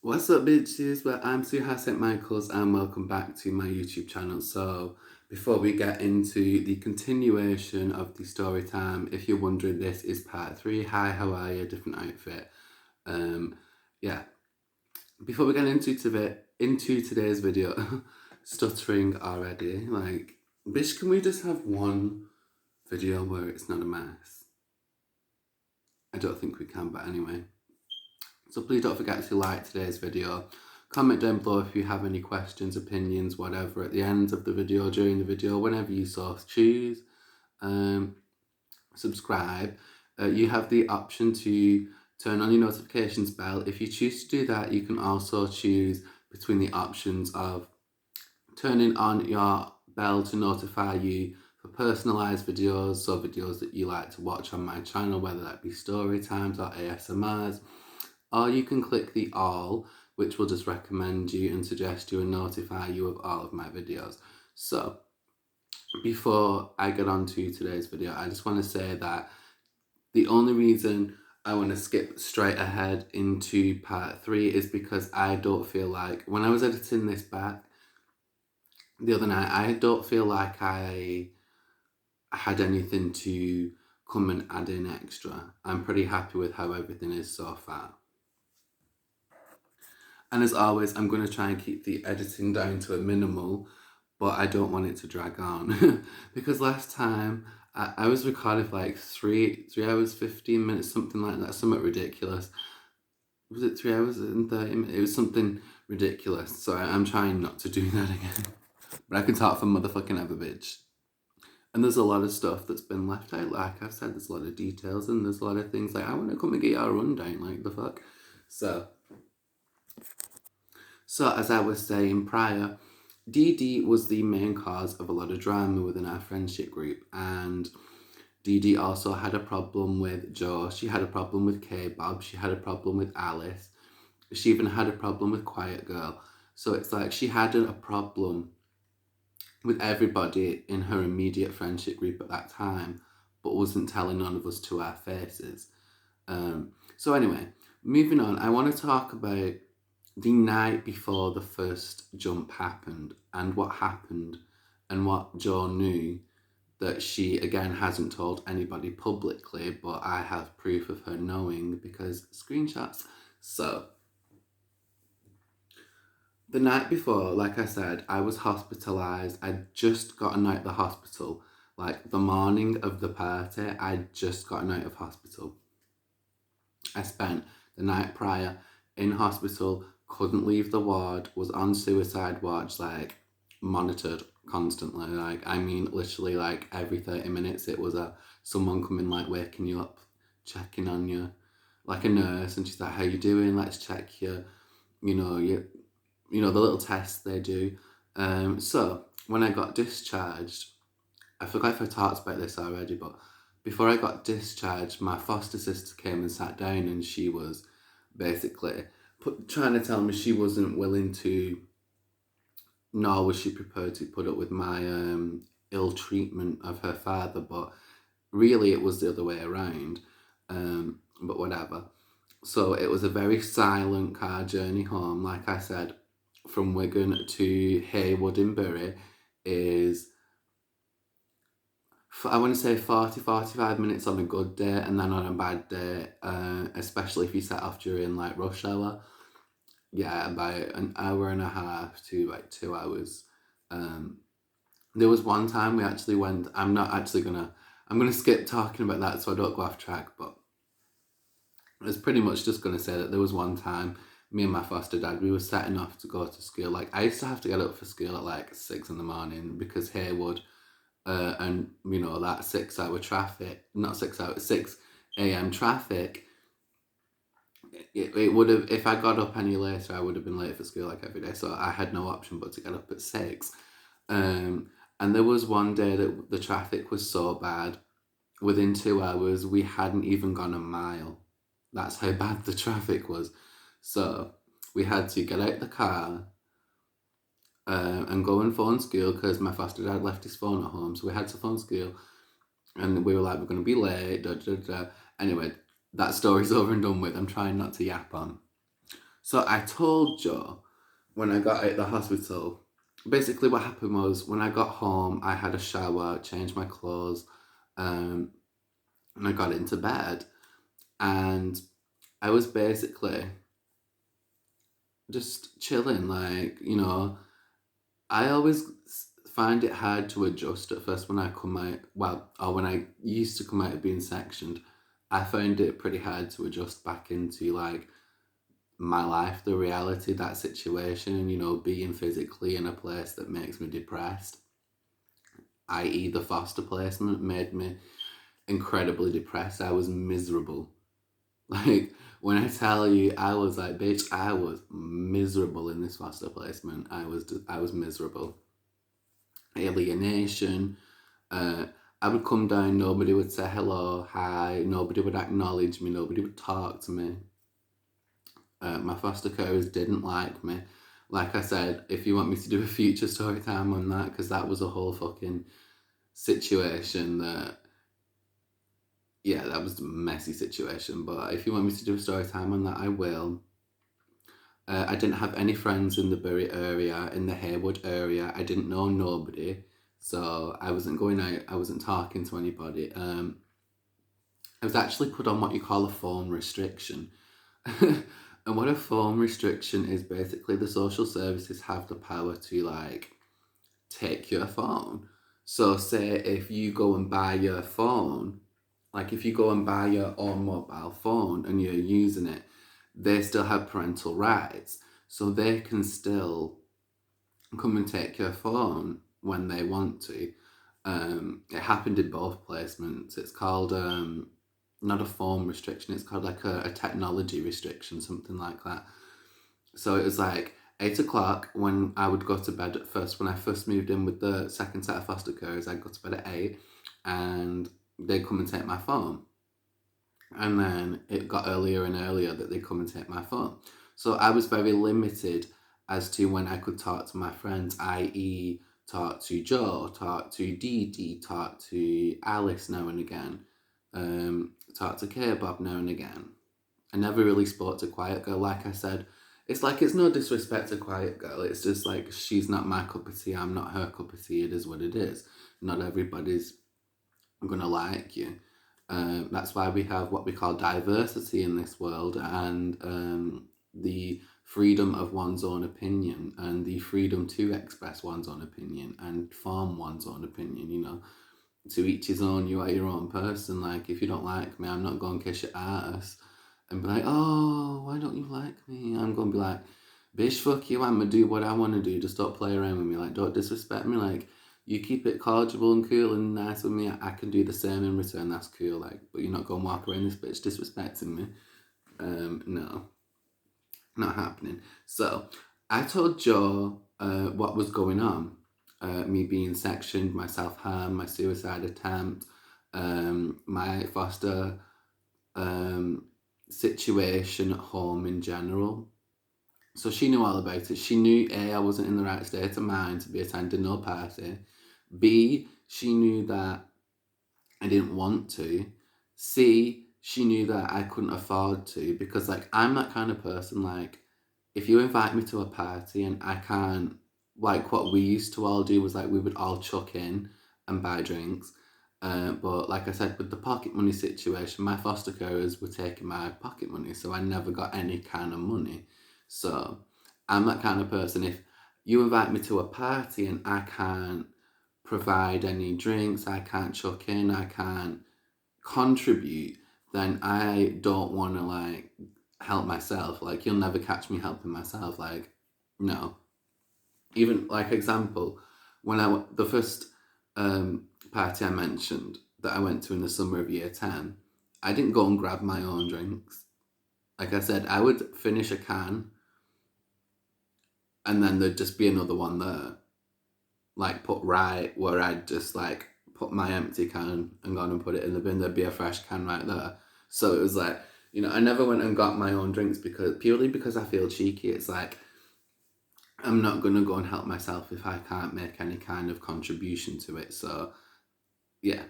What's up, bitches? Well, I'm Suha St. Michaels and welcome back to my YouTube channel. So, before we get into the continuation of the story time, if you're wondering, this is part 3. Hi, how are you? Different outfit. Um, yeah. Before we get into today's video, stuttering already. Like, bitch, can we just have one video where it's not a mess? I don't think we can, but anyway. So please don't forget to like today's video. Comment down below if you have any questions, opinions, whatever at the end of the video, during the video, whenever you so choose. Subscribe. You have the option to turn on your notifications bell. If you choose to do that, you can also choose between the options of turning on your bell to notify you for personalised videos, so videos that you like to watch on my channel, whether that be story times or ASMRs. Or you can click the all, which will just recommend you and suggest you and notify you of all of my videos. So, before I get on to today's video, I just want to say that the only reason I want to skip straight ahead into part 3 is because I don't feel like, when I was editing this back the other night, I don't feel like I had anything to come and add in extra. I'm pretty happy with how everything is so far. And as always, I'm going to try and keep the editing down to a minimal, but I don't want it to drag on. Because last time, I was recording for like 3 hours, 15 minutes, something like that, something ridiculous. Was it 3 hours and 30 minutes? It was something ridiculous, so I'm trying not to do that again. But I can talk for motherfucking ever, bitch. And there's a lot of stuff that's been left out, like I've said, there's a lot of details, and there's a lot of things like, I want to come and get your rundown, like, the fuck? So, as I was saying prior, Dee Dee was the main cause of a lot of drama within our friendship group, and Dee Dee also had a problem with Joe, she had a problem with K-Bob, she had a problem with Alice, she even had a problem with Quiet Girl. So it's like she had a problem with everybody in her immediate friendship group at that time, but wasn't telling none of us to our faces. So anyway, moving on, I want to talk about the night before the first jump happened and what happened and what Jo knew that she again hasn't told anybody publicly, but I have proof of her knowing because screenshots. So the night before, like I said, I was hospitalised. I'd just gotten out of the hospital. Like the morning of the party, I'd just gotten out of hospital. I spent the night prior in hospital, couldn't leave the ward, was on suicide watch, like monitored constantly. Like, I mean, literally like every 30 minutes it was someone coming, like waking you up, checking on you, like a nurse, and she's like, how you doing? Let's check you, the little tests they do. So when I got discharged, I forgot if I talked about this already, but before I got discharged, my foster sister came and sat down, and she was basically trying to tell me she wasn't willing to, nor was she prepared to put up with my ill treatment of her father, but really it was the other way around, but whatever. So it was a very silent car journey home. Like I said, from Wigan to Haywood in Bury is, I want to say 40-45 minutes on a good day, and then on a bad day, especially if you set off during like rush hour, yeah, about an hour and a half to like 2 hours. There was one time we actually went, I'm gonna skip talking about that so I don't go off track, but I was pretty much just gonna say that there was one time me and my foster dad, we were setting off to go to school. Like, I used to have to get up for school at like 6 in the morning because Haywood, and that 6 hour traffic, not 6 hours, 6 a.m. traffic, it would have, if I got up any later, I would have been late for school like every day. So I had no option but to get up at 6. And there was one day that the traffic was so bad, within 2 hours, we hadn't even gone a mile. That's how bad the traffic was. So we had to get out the car and go and phone school because my foster dad left his phone at home. So we had to phone school, and we were like, we're going to be late, da, da, da. Anyway, that story's over and done with. I'm trying not to yap on. So I told Joe when I got out of the hospital, basically what happened was when I got home, I had a shower, changed my clothes, and I got into bed. And I was basically just chilling, like, I always find it hard to adjust at first when I come out, well, or when I used to come out of being sectioned. I found it pretty hard to adjust back into like my life, the reality, that situation, being physically in a place that makes me depressed, i.e., the foster placement made me incredibly depressed. I was miserable. Like, when I tell you, I was like, bitch, I was miserable in this foster placement. I was miserable. Alienation. Uh, I would come down, nobody would say hello, hi, nobody would acknowledge me, nobody would talk to me. My foster carers didn't like me. Like I said, if you want me to do a future story time on that, because that was a whole fucking situation that, yeah, that was a messy situation. But if you want me to do a story time on that, I will. I didn't have any friends in the Bury area, in the Haywood area. I didn't know nobody. So I wasn't going out, I wasn't talking to anybody. I was actually put on what you call a phone restriction. And what a phone restriction is, basically the social services have the power to like take your phone. So say if you go and buy your phone, like if you go and buy your own mobile phone and you're using it, they still have parental rights. So they can still come and take your phone when they want to. It happened in both placements. It's called not a phone restriction, it's called like a technology restriction, something like that. So it was like 8 o'clock when I would go to bed at first. When I first moved in with the second set of foster carers, I'd go to bed at 8 and they'd come and take my phone. And then it got earlier and earlier that they'd come and take my phone. So I was very limited as to when I could talk to my friends, i.e., talk to Joe, talk to Dee Dee, talk to Alice now and again, talk to K-Bob now and again. I never really spoke to Quiet Girl. Like I said, it's like, it's no disrespect to Quiet Girl. It's just like, she's not my cup of tea. I'm not her cup of tea. It is what it is. Not everybody's gonna like you. That's why we have what we call diversity in this world, and the freedom of one's own opinion and the freedom to express one's own opinion and form one's own opinion, to each his own. You are your own person. Like, if you don't like me, I'm not going to kiss your ass and be like, oh, why don't you like me? I'm going to be like, bitch, fuck you, I'm going to do what I want to do. Just don't play around with me. Like, don't disrespect me. Like, you keep it cordial and cool and nice with me, I can do the same in return. That's cool. Like, but you're not going to walk around this bitch disrespecting me. No, not happening. So I told Joe what was going on. Me being sectioned, my self-harm, my suicide attempt, my foster situation at home in general. So she knew all about it. She knew A, I wasn't in the right state of mind to be attending no party. B, she knew that I didn't want to. C, she knew that I couldn't afford to, because like, I'm that kind of person. Like, if you invite me to a party and I can't, like, what we used to all do was like, we would all chuck in and buy drinks. But like I said, with the pocket money situation, my foster carers were taking my pocket money, so I never got any kind of money. So I'm that kind of person. If you invite me to a party and I can't provide any drinks, I can't chuck in, I can't contribute, then I don't want to like help myself. Like, you'll never catch me helping myself. Like, no. Even like example, when the first party I mentioned that I went to in the summer of year 10, I didn't go and grab my own drinks. Like I said, I would finish a can and then there'd just be another one there, like put right where I'd just like put my empty can and gone and put it in the bin. There'd be a fresh can right there. So it was like, I never went and got my own drinks purely because I feel cheeky. It's like, I'm not gonna go and help myself if I can't make any kind of contribution to it. So yeah.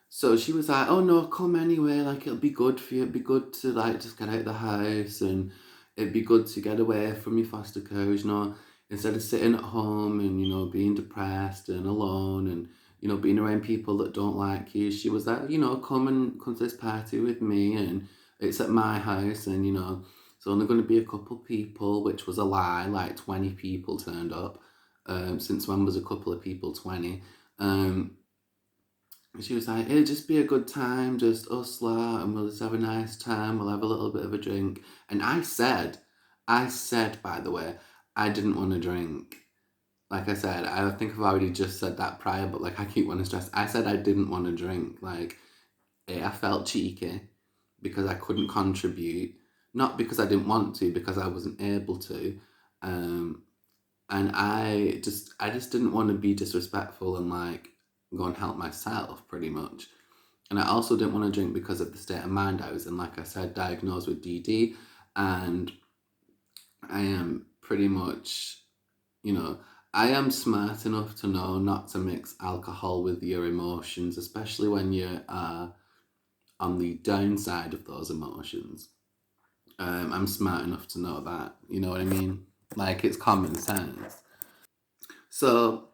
So she was like, oh no, come anyway, like, it'll be good for you, it'll be good to like just get out of the house and it'd be good to get away from your foster carers, you know, instead of sitting at home and, you know, being depressed and alone and, you know, being around people that don't like you. She was like, you know, come to this party with me, and it's at my house, and, you know, it's only going to be a couple people, which was a lie, like 20 people turned up. Since when was a couple of people 20? Um, she was like, it'll just be a good time, just us lot, and we'll just have a nice time, we'll have a little bit of a drink. And I said, by the way, I didn't want to drink. Like I said, I think I've already just said that prior, but like I keep wanting to stress, I said I didn't want to drink. Like, I felt cheeky because I couldn't contribute, not because I didn't want to, because I wasn't able to. Um, and I just didn't want to be disrespectful and like go and help myself pretty much. And I also didn't want to drink because of the state of mind I was in. Like I said, diagnosed with DD, and I am pretty much, you know, I am smart enough to know not to mix alcohol with your emotions, especially when you are on the downside of those emotions. I'm smart enough to know that, you know what I mean? Like, it's common sense. So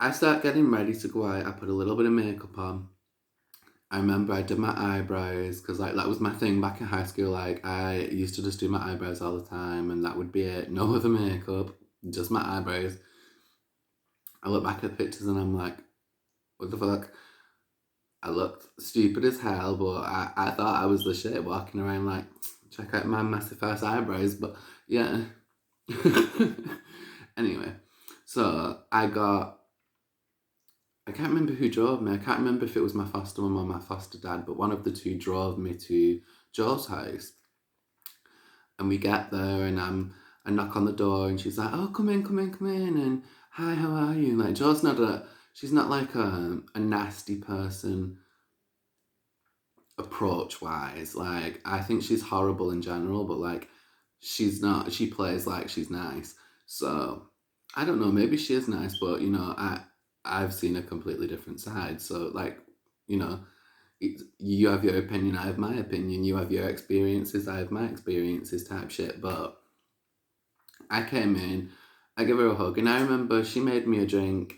I start getting ready to go out. I put a little bit of makeup on. I remember I did my eyebrows because like that was my thing back in high school. Like I used to just do my eyebrows all the time, and that would be it. No other makeup, just my eyebrows. I look back at pictures and I'm like, what the fuck? I looked stupid as hell, but I thought I was the shit walking around like, check out my massive ass eyebrows. But yeah. Anyway, so I can't remember who drove me. I can't remember if it was my foster mum or my foster dad, but one of the two drove me to Joe's house. And we get there, and I knock on the door, and she's like, "Oh, come in, come in, come in," and hi, how are you? Like she's not like a nasty person approach wise. Like I think she's horrible in general, but like she's not. She plays like she's nice. So I don't know. Maybe she is nice, but you know, I've seen a completely different side. So like, you know, you have your opinion, I have my opinion. You have your experiences, I have my experiences, type shit. But I came in, I gave her a hug, and I remember she made me a drink,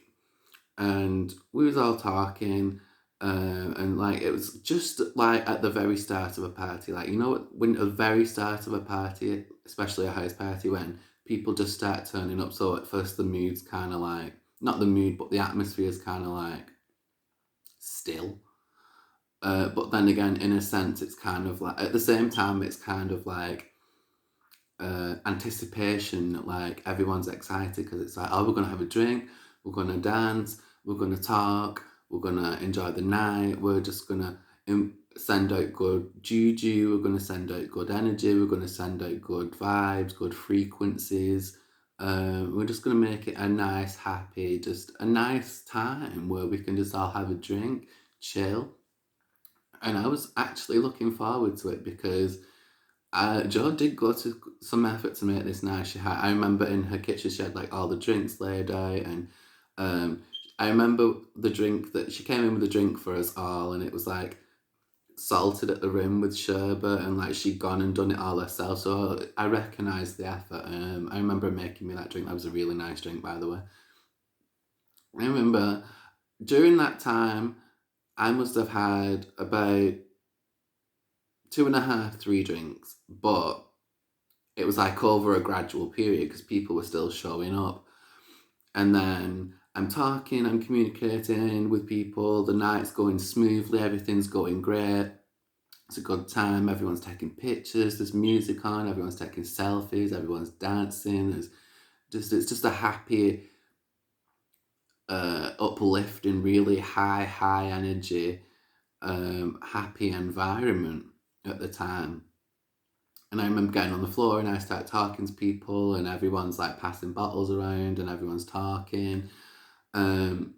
and we was all talking, and like it was just like at the very start of a party, like you know when at the very start of a party, especially a house party, when people just start turning up. So at first the mood's kind of like not the mood, but the atmosphere is kind of like still. But then again, in a sense, it's kind of like at the same time, it's kind of like anticipation. Like everyone's excited because it's like, oh, we're gonna have a drink, we're gonna dance, we're gonna talk, we're gonna enjoy the night. We're just gonna send out good juju. We're gonna send out good energy. We're gonna send out good vibes, good frequencies. We're just gonna make it a nice, happy, just a nice time where we can just all have a drink, chill. And I was actually looking forward to it because Jo did go to some effort to make this nice. I remember in her kitchen she had like all the drinks laid out, and um, I remember the drink that she came in with a drink for us all, and it was like salted at the rim with sherbet, and like she'd gone and done it all herself. So I recognised the effort. I remember making me that drink. That was a really nice drink, by the way. I remember during that time, I must have had about two and a half, three drinks, but it was like over a gradual period because people were still showing up. And then I'm talking, I'm communicating with people, the night's going smoothly, everything's going great. It's a good time, everyone's taking pictures, there's music on, everyone's taking selfies, everyone's dancing. It's just a happy, uplifting, really high energy, happy environment at the time. And I remember getting on the floor and I start talking to people, and everyone's like passing bottles around and everyone's talking. Um,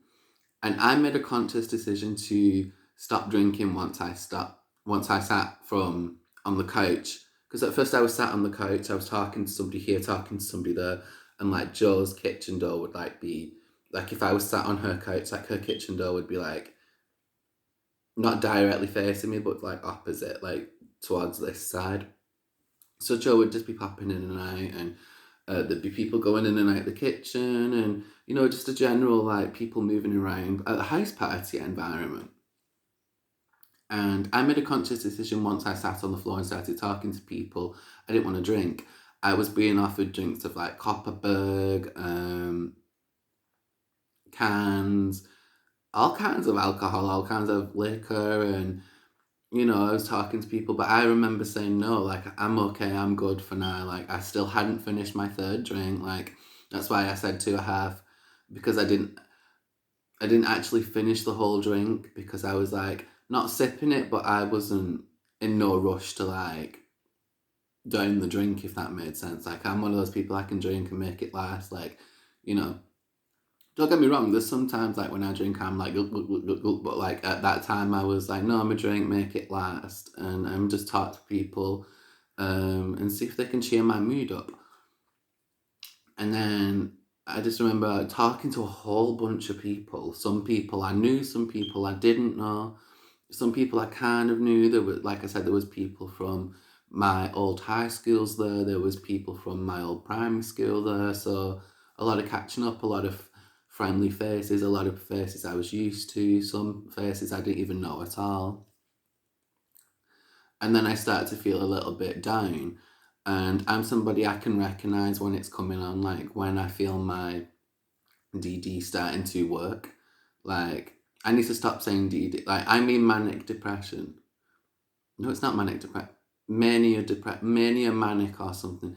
and I made a conscious decision to stop drinking once I sat from on the couch. Because at first I was sat on the couch, I was talking to somebody here, talking to somebody there, and like Joe's kitchen door would like be like if I was sat on her couch, like her kitchen door would be like not directly facing me, but like opposite, like towards this side. So Joe would just be popping in and out, and there'd be people going in and out the kitchen, and just a general like people moving around at a house party environment. And I made a conscious decision once I sat on the floor and started talking to people. I didn't want to drink. I was being offered drinks of like Copperberg, cans, all kinds of alcohol, all kinds of liquor, and I was talking to people, but I remember saying no, like I'm okay, I'm good for now. Like I still hadn't finished my third drink. Like that's why I said 2.5, because I didn't actually finish the whole drink because I was like not sipping it, but I wasn't in no rush to like down the drink, if that made sense. Like I'm one of those people, I can drink and make it last. Like, you know, don't get me wrong. There's sometimes like when I drink, I'm like, "Gulp, gulp, gulp, gulp, gulp," but like at that time, I was like, no, I'm a drink, make it last, and I'm just talk to people, and see if they can cheer my mood up. And then I just remember talking to a whole bunch of people. Some people I knew, some people I didn't know, some people I kind of knew. There were, like I said, there was people from my old high schools there. There was people from my old primary school there. So a lot of catching up, a lot of friendly faces, a lot of faces I was used to, some faces I didn't even know at all. And then I started to feel a little bit down. And I'm somebody I can recognize when it's coming on, like when I feel my DD starting to work. Like, I need to stop saying DD. Like, I mean manic depression. No, it's not manic depression. Mania manic or something.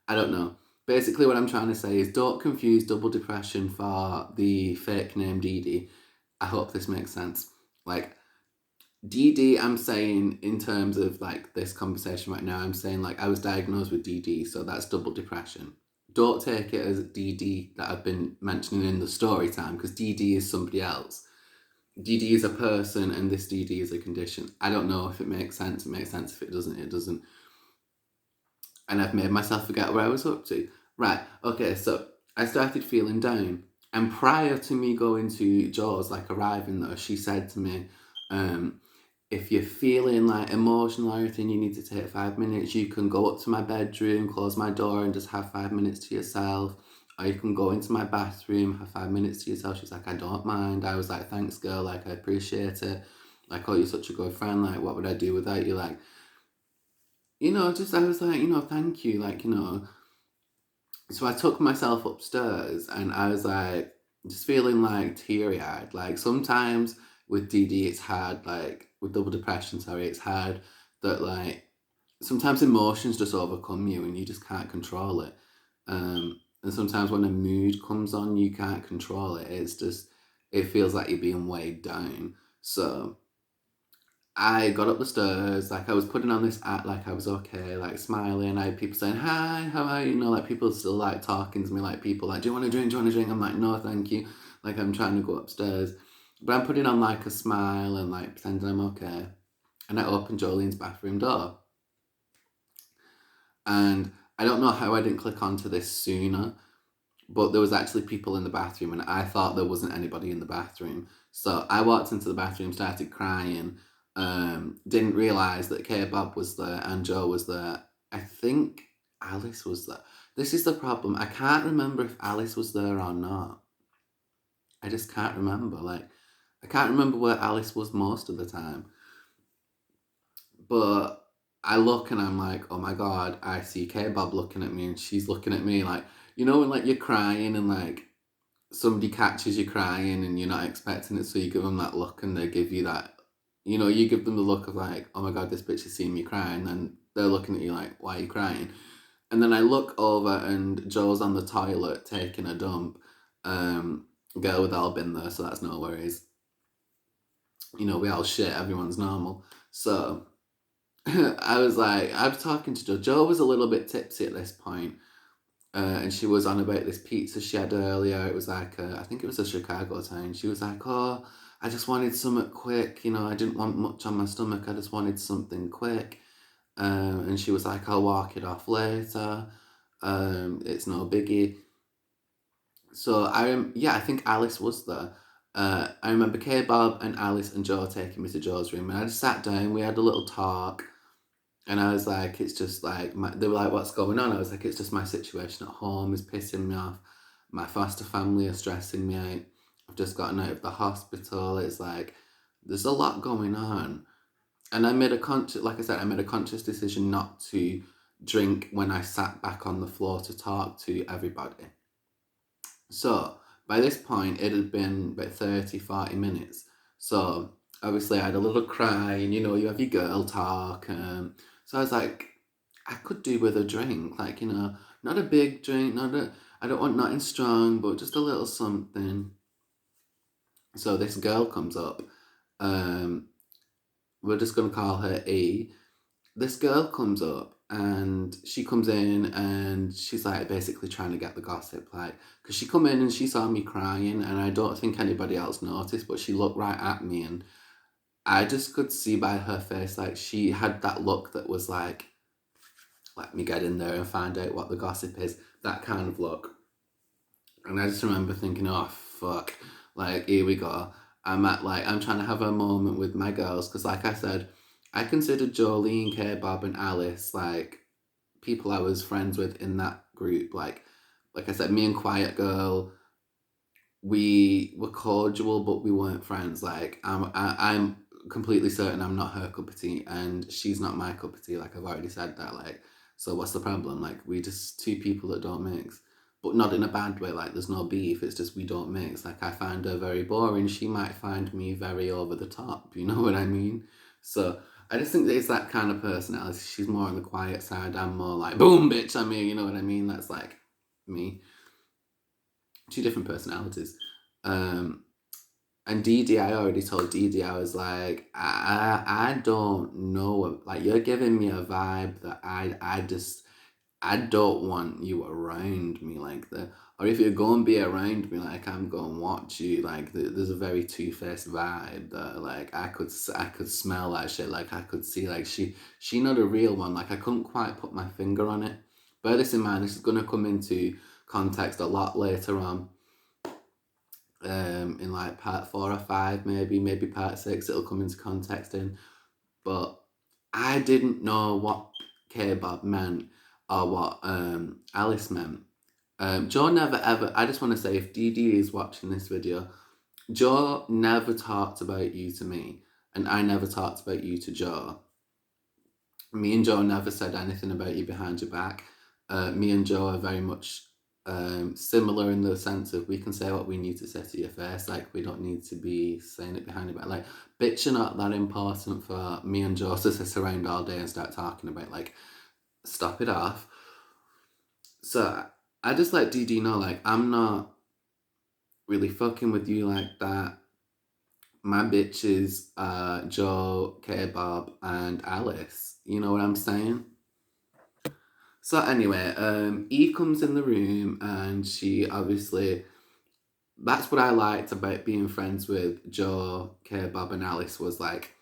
I don't know. Basically, what I'm trying to say is don't confuse double depression for the fake name DD. I hope this makes sense. Like, DD, I'm saying in terms of like this conversation right now, I'm saying like I was diagnosed with DD, so that's double depression. Don't take it as DD that I've been mentioning in the story time, because DD is somebody else. DD is a person and this DD is a condition. I don't know if it makes sense. It makes sense. If it doesn't, it doesn't. And I've made myself forget where I was up to. Right, okay, so I started feeling down. And prior to me going to Jaws, like arriving there, she said to me, if you're feeling like emotional or anything, you need to take 5 minutes. You can go up to my bedroom, close my door, and just have 5 minutes to yourself. Or you can go into my bathroom, have 5 minutes to yourself. She's like, I don't mind. I was like, thanks, girl. Like, I appreciate it. Like, oh, you're such a good friend. Like, what would I do without you? Like, just I was like, thank you. Like, so I took myself upstairs and I was like, just feeling like teary eyed. Like, sometimes with DD, it's hard, like, with double depression, sorry, it's hard that, like, sometimes emotions just overcome you and you just can't control it. And sometimes when a mood comes on, you can't control it. It's just, it feels like you're being weighed down. So I got up the stairs, like I was putting on this act like I was okay, like smiling. I had people saying, hi, how are you? Like people still like talking to me, like people like, do you want to drink? Do you want to drink? I'm like, no, thank you. Like I'm trying to go upstairs. But I'm putting on like a smile and like pretending I'm okay. And I opened Jolene's bathroom door. And I don't know how I didn't click onto this sooner, but there was actually people in the bathroom and I thought there wasn't anybody in the bathroom. So I walked into the bathroom, started crying, didn't realise that K-Bob was there and Joe was there. I think Alice was there. This is the problem. I can't remember if Alice was there or not. I just can't remember. Like, I can't remember where Alice was most of the time. But I look and I'm like, oh my god, I see K-Bob looking at me and she's looking at me like, when like you're crying and like somebody catches you crying and you're not expecting it, so you give them that look and they give you that, you give them the look of like, oh my god, this bitch is seeing me crying, and they're looking at you like, why are you crying? And then I look over and Joe's on the toilet taking a dump. Girl, we've all been there, so that's no worries. We all shit, everyone's normal. So I was like, I was talking to Joe. Joe was a little bit tipsy at this point, and she was on about this pizza she had earlier. It was like, I think it was a Chicago time. She was like, oh, I just wanted something quick. I didn't want much on my stomach. I just wanted something quick. And she was like, I'll walk it off later. It's no biggie. So I think Alice was there. I remember K Bob and Alice and Joe taking me to Joe's room, and I just sat down. We had a little talk. And I was like, it's just like, they were like, what's going on? I was like, it's just my situation at home is pissing me off. My foster family are stressing me out. I've just gotten out of the hospital. It's like, there's a lot going on. And I made a conscious, like I said, I made a conscious decision not to drink when I sat back on the floor to talk to everybody. So by this point, it had been about 30, 40 minutes. So obviously, I had a little cry, and you have your girl talk. So I was like, I could do with a drink, like, not a big drink, I don't want nothing strong, but just a little something. So this girl comes up. Um, we're just going to call her E. This girl comes up and she comes in and she's like basically trying to get the gossip, like, because she come in and she saw me crying and I don't think anybody else noticed, but she looked right at me and I just could see by her face, like, she had that look that was like, let me get in there and find out what the gossip is, that kind of look. And I just remember thinking, oh fuck, like, here we go. I'm trying to have a moment with my girls, because like I said, I considered Jolene, K Bob and Alice like people I was friends with in that group. Like I said, me and Quiet Girl, we were cordial, but we weren't friends. Like, I'm completely certain I'm not her cup of tea, and she's not my cup of tea. Like, I've already said that. Like, so what's the problem? Like, we just two people that don't mix, but not in a bad way. Like, there's no beef. It's just we don't mix. Like, I find her very boring. She might find me very over the top. You know what I mean? So I just think that it's that kind of personality. She's more on the quiet side. I'm more like, boom, bitch, I'm here. You know what I mean? That's like me. Two different personalities. Um, and Dee I already told Dee I was like, I don't know, like, you're giving me a vibe that I don't want you around me like that. Or if you're going to be around me, like, I'm going to watch you. Like, there's a very two-faced vibe that, like, I could smell that shit. Like, I could see, like, she not a real one. Like, I couldn't quite put my finger on it. Bear this in mind, this is going to come into context a lot later on. In like part 4 or 5, maybe part 6, it'll come into context in. But I didn't know what K-Bob meant or what Alice meant. Joe never ever, I just want to say, if Dee is watching this video, Joe never talked about you to me, and I never talked about you to Joe. Me and Joe never said anything about you behind your back. Me and Joe are very much similar in the sense of we can say what we need to say to your face. Like, we don't need to be saying it behind your back. Like, bitch are not that important for me and Joe to sit around all day and start talking about. Like, stop it off. So I just let Dee know, like, I'm not really fucking with you like that. My bitches Joe, K-Bob, and Alice. You know what I'm saying? So anyway, E comes in the room and she obviously, that's what I liked about being friends with Joe, K-Bob and Alice, was like,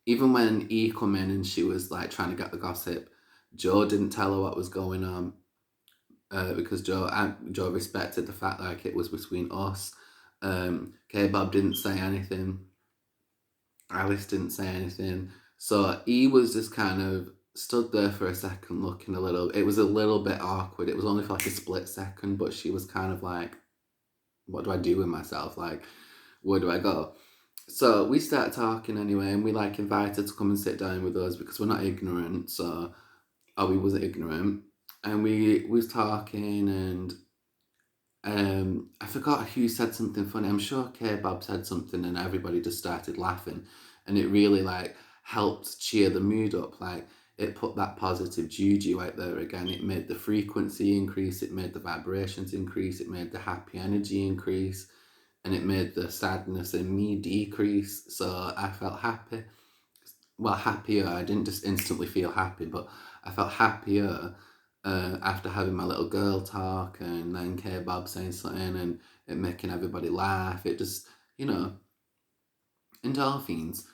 even when E come in and she was like trying to get the gossip, Joe didn't tell her what was going on, because Joe respected the fact like it was between us. K-Bob didn't say anything. Alice didn't say anything. So E was just kind of stood there for a second looking a little, it was a little bit awkward. It was only for like a split second, but she was kind of like, what do I do with myself? Like, where do I go? So we start talking anyway, and we like invited to come and sit down with us because we're not ignorant. So, we wasn't ignorant, and we was talking, and I forgot who said something funny. I'm sure K-Bob said something, and everybody just started laughing, and it really like helped cheer the mood up. Like, it put that positive juju out there again. It made the frequency increase. It made the vibrations increase. It made the happy energy increase, and it made the sadness in me decrease. So I felt happy. Well, happier. I didn't just instantly feel happy, but I felt happier after having my little girl talk, and then K-Bob saying something and it making everybody laugh. It just, endorphins.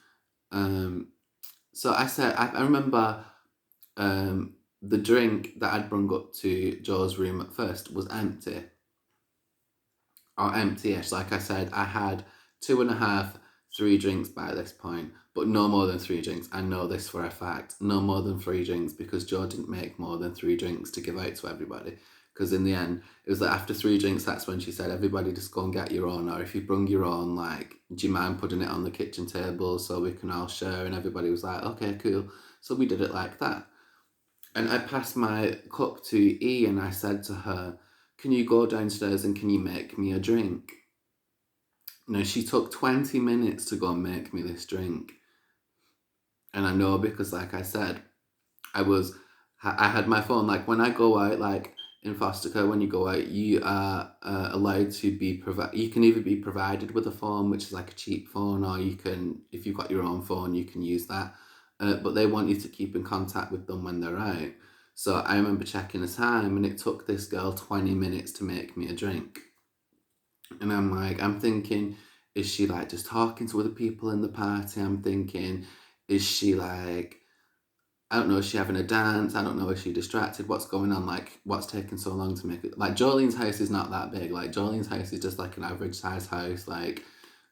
So I said, I remember the drink that I'd brung up to Joe's room at first was empty. Or empty-ish. Like I said, I had 2.5, 3 drinks by this point. but no more than 3 drinks. I know this for a fact. No more than 3 drinks, because Joe didn't make more than 3 drinks to give out to everybody. Because in the end, it was like after 3 drinks, that's when she said, everybody just go and get your own. Or if you bring your own, like, do you mind putting it on the kitchen table so we can all share? And everybody was like, okay, cool. So we did it like that. And I passed my cup to E and I said to her, can you go downstairs and can you make me a drink? No, she took 20 minutes to go and make me this drink. And I know because, like I said, I had my phone. Like when I go out, like in foster care, when you go out, you are allowed to be you can either be provided with a phone, which is like a cheap phone, or you can, if you've got your own phone, you can use that. But they want you to keep in contact with them when they're out. So I remember checking the time, and it took this girl 20 minutes to make me a drink. And I'm thinking, is she like just talking to other people in the party? I'm thinking, is she like, I don't know, is she having a dance? I don't know, is she distracted? What's going on? Like, what's taking so long to make it? Like, Jolene's house is not that big. Like, Jolene's house is just like an average size house. Like,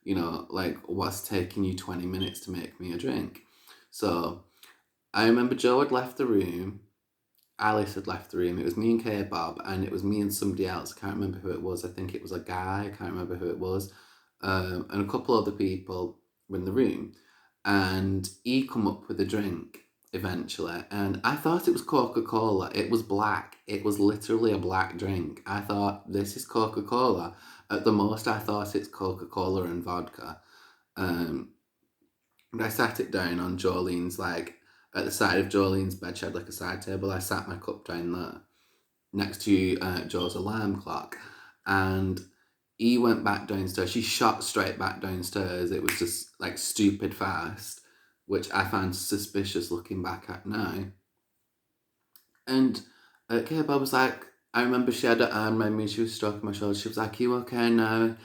you know, like, what's taking you 20 minutes to make me a drink? So, I remember Joe had left the room. Alice had left the room. It was me and Kay Bob, and it was me and somebody else. I can't remember who it was. I think it was a guy. I can't remember who it was. And a couple other people were in the room. And he come up with a drink eventually. And I thought it was Coca-Cola. It was black. It was literally a black drink. I thought, this is Coca-Cola. At the most, I thought it's Coca-Cola and vodka. And I sat it down on Jolene's, like, at the side of Jolene's bed. She had like a side table. I sat my cup down there next to Joe's alarm clock. And he went back downstairs. She shot straight back downstairs. It was just like stupid fast, which I find suspicious looking back at now. And Bob was like, I remember she had her arm around me and she was stroking my shoulder. She was like, you okay now?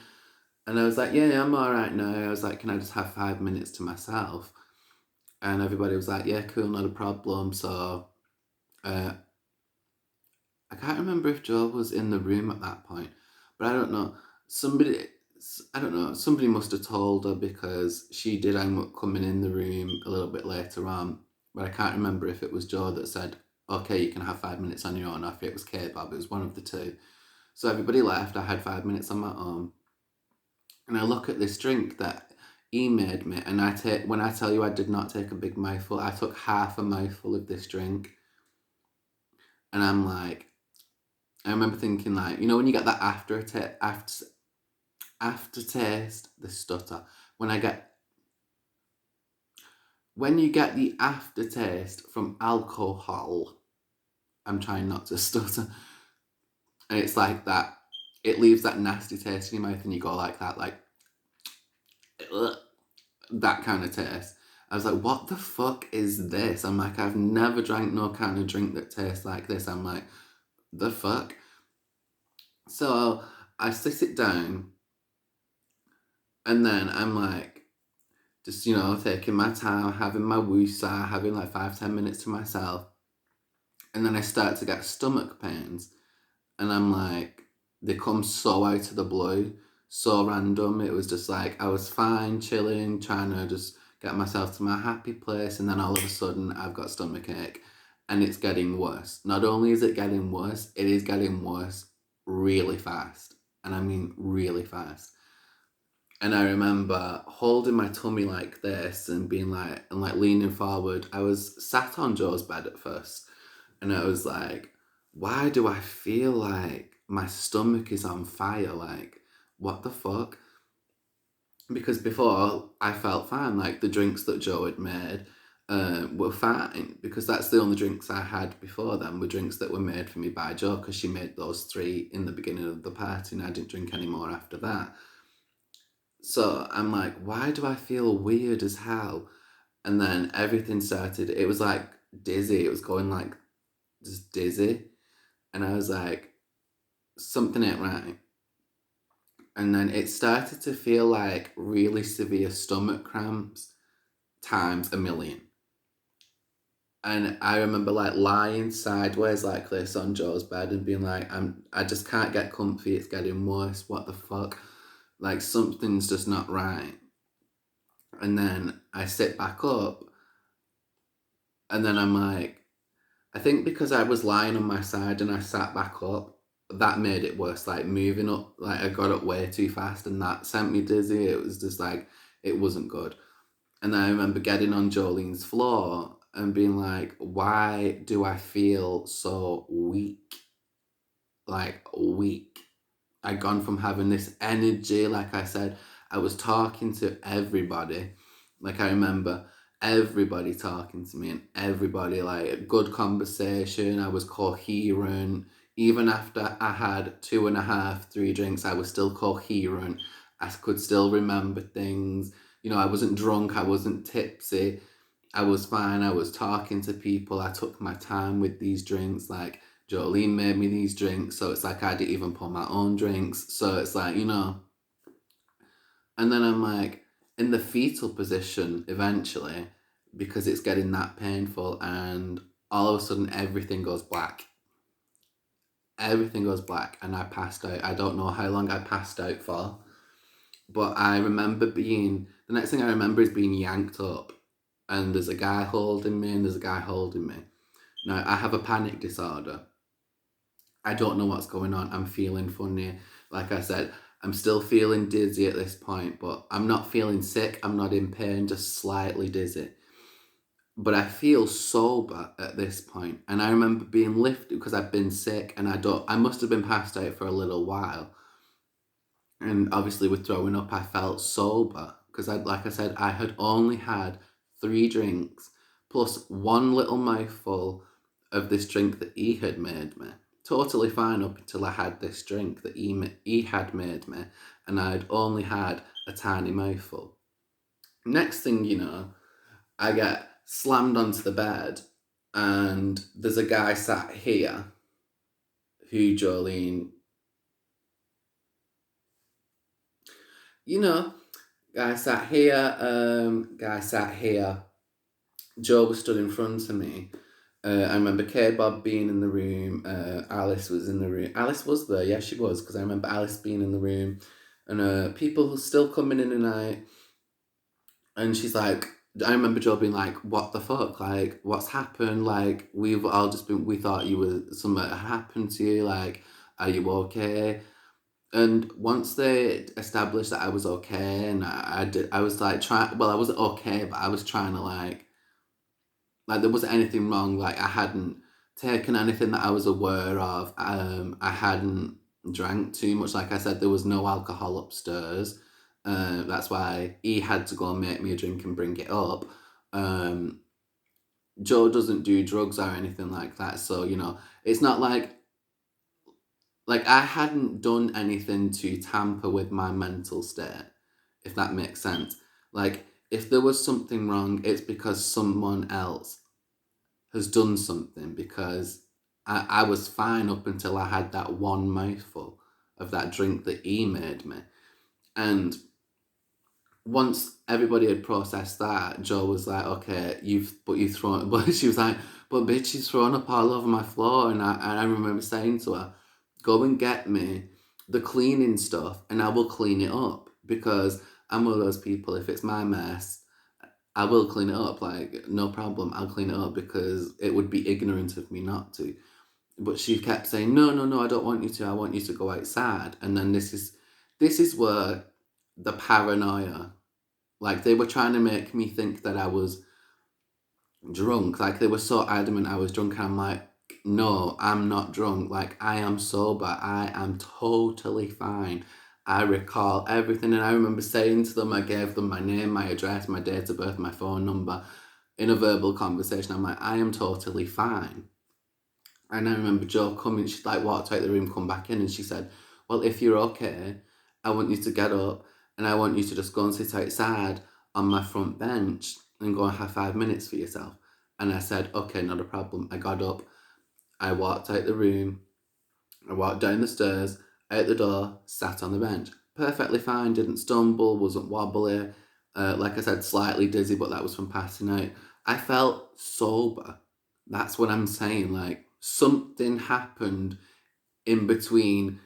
And I was like, yeah, I'm all right now. I was like, can I just have 5 minutes to myself? And everybody was like, yeah, cool, not a problem. So I can't remember if Joe was in the room at that point, but I don't know. Somebody must have told her, because she did end up coming in the room a little bit later on, but I can't remember if it was Joe that said, okay, you can have 5 minutes on your own, or if it was Kate Bob. It was one of the two. So everybody left. I had 5 minutes on my own. And I look at this drink that he made me, and when I tell you I did not take a big mouthful, I took half a mouthful of this drink. And I'm like, I remember thinking, like, you know, when you get that aftertaste, the stutter. When you get the aftertaste from alcohol, I'm trying not to stutter, and it's like that, it leaves that nasty taste in your mouth, and you go like that, like, ugh, that kind of taste. I was like, what the fuck is this? I'm like, I've never drank no kind of drink that tastes like this. I'm like, the fuck? So I sit it down, and then I'm like, just, you know, taking my time, having my woosah, having like 5-10 minutes to myself. And then I start to get stomach pains. And I'm like, they come so out of the blue, so random. It was just like, I was fine, chilling, trying to just get myself to my happy place. And then all of a sudden, I've got stomachache. And it's getting worse. Not only is it getting worse, it is getting worse really fast. And I mean really fast. And I remember holding my tummy like this and being like, and like leaning forward. I was sat on Joe's bed at first. And I was like, why do I feel like my stomach is on fire? Like, what the fuck? Because before, I felt fine. Like, the drinks that Joe had made were fine. Because that's the only drinks I had before then, were drinks that were made for me by Joe. Because she made those 3 in the beginning of the party, and I didn't drink any more after that. So I'm like, why do I feel weird as hell? And then everything started, it was like dizzy. It was going like just dizzy. And I was like, something ain't right. And then it started to feel like really severe stomach cramps times a million. And I remember like lying sideways like this on Joe's bed and being like, I just can't get comfy. It's getting worse. What the fuck? Like, something's just not right. And then I sit back up, and then I'm like, I think because I was lying on my side and I sat back up, that made it worse. Like moving up, like I got up way too fast and that sent me dizzy. It was just like, it wasn't good. And I remember getting on Jolene's floor and being like, why do I feel so weak? Like, weak. I'd gone from having this energy, like I said, I was talking to everybody. Like, I remember everybody talking to me and everybody, like, a good conversation. I was coherent. Even after I had 2.5, 3 drinks, I was still coherent. I could still remember things. You know, I wasn't drunk, I wasn't tipsy. I was fine. I was talking to people. I took my time with these drinks. Like, Jolene made me these drinks, so it's like I didn't even pour my own drinks. So it's like, you know. And then I'm like in the fetal position eventually because it's getting that painful, and all of a sudden everything goes black. Everything goes black, and I passed out. I don't know how long I passed out for, but I remember the next thing I remember is being yanked up, and there's a guy holding me, and there's a guy holding me. Now, I have a panic disorder. I don't know what's going on. I'm feeling funny. Like I said, I'm still feeling dizzy at this point, but I'm not feeling sick. I'm not in pain, just slightly dizzy. But I feel sober at this point. And I remember being lifted because I've been sick and I must have been passed out for a little while. And obviously with throwing up, I felt sober because like I said, I had only had 3 drinks plus one little mouthful of this drink that he had made me. Totally fine up until I had this drink that he had made me, and I'd only had a tiny mouthful. Next thing you know, I get slammed onto the bed, and there's a guy sat here who Jolene, you know, guy sat here. Joe was stood in front of me. I remember K-Bob being in the room. Alice was in the room. Alice was there, yeah, she was, because I remember Alice being in the room, and people still coming in and out. And she's like, I remember Joe being like, "What the fuck? Like, what's happened? Like, we've all just been. We thought you were something had happened to you. Like, are you okay?" And once they established that I was okay, and I was like trying. Well, I wasn't okay, but I was trying to like there wasn't anything wrong. Like I hadn't taken anything that I was aware of. I hadn't drank too much. Like I said, there was no alcohol upstairs. That's why he had to go and make me a drink and bring it up. Um, Joe doesn't do drugs or anything like that, so you know it's not like I hadn't done anything to tamper with my mental state, if that makes sense. Like if there was something wrong, it's because someone else has done something because I was fine up until I had that one mouthful of that drink that he made me. And once everybody had processed that, Joe was like, "Okay, you've thrown," but she was like, "But bitch, she's thrown up all over my floor." And I remember saying to her, "Go and get me the cleaning stuff, and I will clean it up because I'm one of those people. If it's my mess, I will clean it up. Like no problem, I'll clean it up because it would be ignorant of me not to." But she kept saying, "No, no, no, I don't want you to. I want you to go outside." And then this is where the paranoia, like they were trying to make me think that I was drunk. Like they were so adamant I was drunk. And I'm like, no, I'm not drunk. Like I am sober. I am totally fine. I recall everything. And I remember saying to them, I gave them my name, my address, my date of birth, my phone number in a verbal conversation. I'm like, I am totally fine. And I remember Joe coming, she like walked out the room, come back in, and she said, "Well, if you're okay, I want you to get up and I want you to just go and sit outside on my front bench and go and have 5 minutes for yourself." And I said, "Okay, not a problem." I got up, I walked out the room, I walked down the stairs, out the door, sat on the bench. Perfectly fine, didn't stumble, wasn't wobbly. Like I said, slightly dizzy, but that was from passing out. I felt sober. That's what I'm saying. Like something happened in between.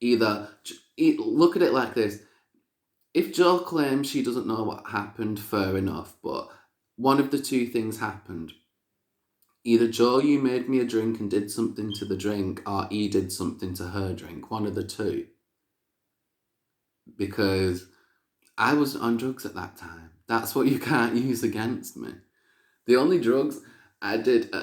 Either look at it like this: If Jo claims she doesn't know what happened, fair enough, but one of the two things happened. Either Jo, you made me a drink and did something to the drink, or E did something to her drink. One of the two. Because I was on drugs at that time. That's what you can't use against me. The only drugs I did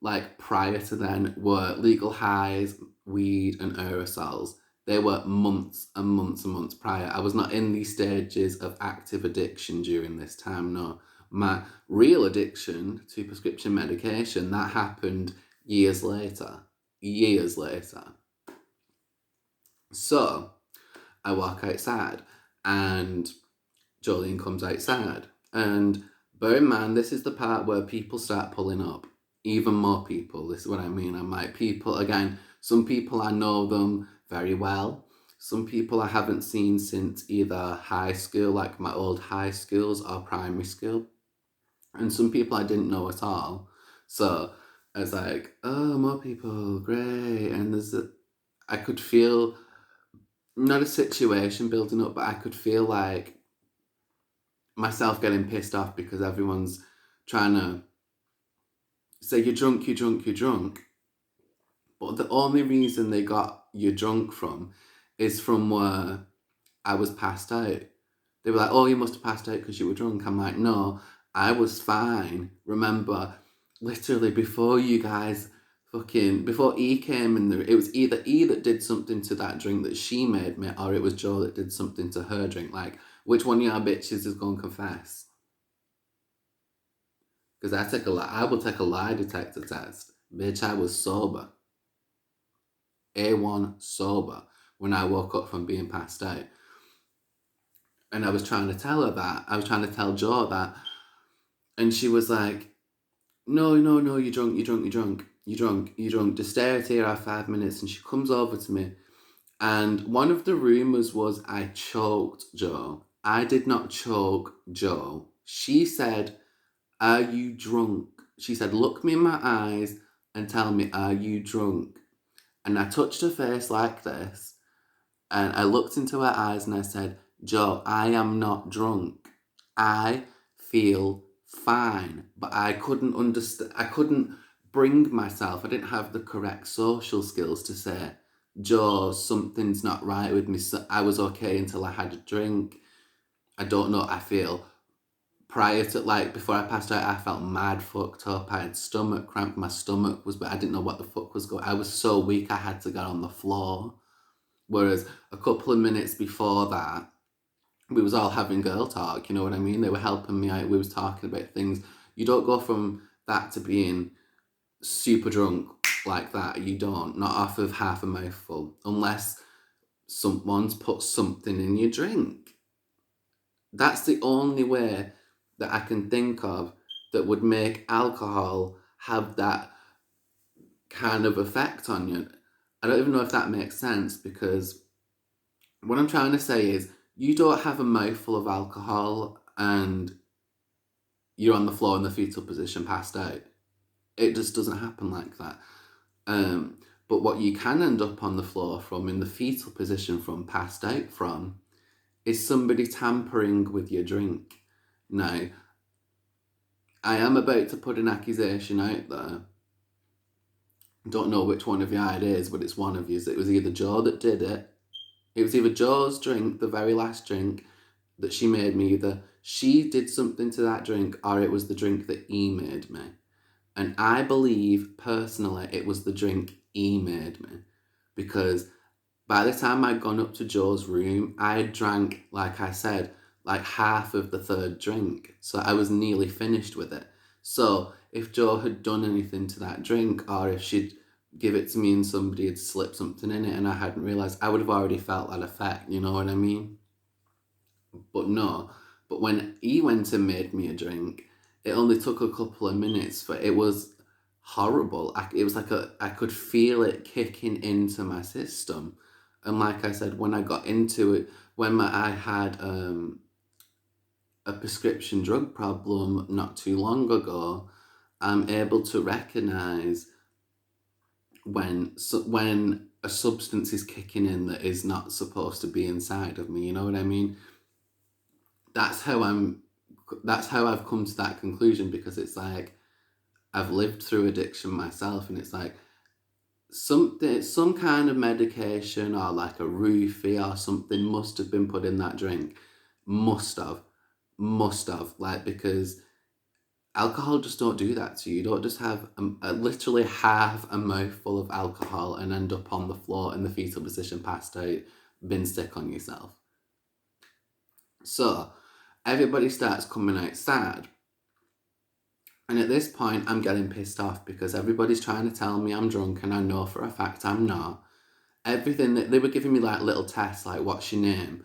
like prior to then were legal highs, weed, and aerosols. They were months and months and months prior. I was not in these stages of active addiction during this time. No, my real addiction to prescription medication that happened years later. Years later. So I walk outside, and Jolene comes outside. And bear in mind, this is the part where people start pulling up. Even more people. This is what I mean. I'm like, people, again, some people I know them very well. Some people I haven't seen since either high school, like my old high schools, or primary school. And some people I didn't know at all. So I was like, oh, more people, great. And I could feel, not a situation building up, but I could feel like myself getting pissed off because everyone's trying to say you're drunk, you're drunk, you're drunk. But the only reason they got you drunk from is from where I was passed out. They were like, oh, you must have passed out because you were drunk. I'm like, no, I was fine. Remember, literally before you guys before E came in, it was either E that did something to that drink that she made me, or it was Jo that did something to her drink. Like, which one of y'all bitches is going to confess? Because I will take a lie detector test. Bitch, I was sober. A1 sober when I woke up from being passed out. And I was trying to tell her that. I was trying to tell Jo that. And she was like, no, no, no, you're drunk, you're drunk, you're drunk, you're drunk, you're drunk. Just stay out here for 5 minutes. And she comes over to me. And one of the rumours was I choked Jo. I did not choke Jo. She said, are you drunk? She said, look me in my eyes and tell me, are you drunk? And I touched her face like this, and I looked into her eyes and I said, Jo, I am not drunk. I feel fine. But I couldn't understand, I couldn't bring myself, I didn't have the correct social skills to say, Jo, something's not right with me. So I was okay until I had a drink. I don't know, I feel prior to, like, before I passed out, I felt mad fucked up. I had stomach cramp. My stomach was, but I didn't know what the fuck was going. I was so weak I had to get on the floor. Whereas a couple of minutes before that, we was all having girl talk, you know what I mean? They were helping me out. We was talking about things. You don't go from that to being super drunk like that. You don't. Not off of half a mouthful. Unless someone's put something in your drink. That's the only way that I can think of that would make alcohol have that kind of effect on you. I don't even know if that makes sense, because what I'm trying to say is you don't have a mouthful of alcohol and you're on the floor in the fetal position passed out. It just doesn't happen like that. But what you can end up on the floor from, in the fetal position from, passed out from, is somebody tampering with your drink. Now, I am about to put an accusation out there. Don't know which one of you it is, but it's one of you. It was either Jo that did it. It was either Jo's drink, the very last drink that she made me. Either she did something to that drink, or it was the drink that E made me. And I believe, personally, it was the drink E made me. Because by the time I'd gone up to Jo's room, I had drank, like I said, like half of the third drink. So I was nearly finished with it. So if Jo had done anything to that drink, or if she'd give it to me and somebody had slipped something in it and I hadn't realised, I would have already felt that effect, you know what I mean? But no. But when he went and made me a drink, it only took a couple of minutes, but it was horrible. It was like I could feel it kicking into my system. And like I said, when I got into it, when I had a prescription drug problem not too long ago, I'm able to recognise when a substance is kicking in that is not supposed to be inside of me. You know what I mean? that's how I've come to that conclusion, because it's like I've lived through addiction myself, and it's like some kind of medication or like a roofie or something must have been put in that drink. Must have, like, because alcohol just don't do that to you. You don't just have literally half a mouthful of alcohol and end up on the floor in the fetal position, passed out, been sick on yourself. So everybody starts coming out sad. And at this point, I'm getting pissed off because everybody's trying to tell me I'm drunk, and I know for a fact I'm not. Everything that they were giving me, like little tests, like what's your name,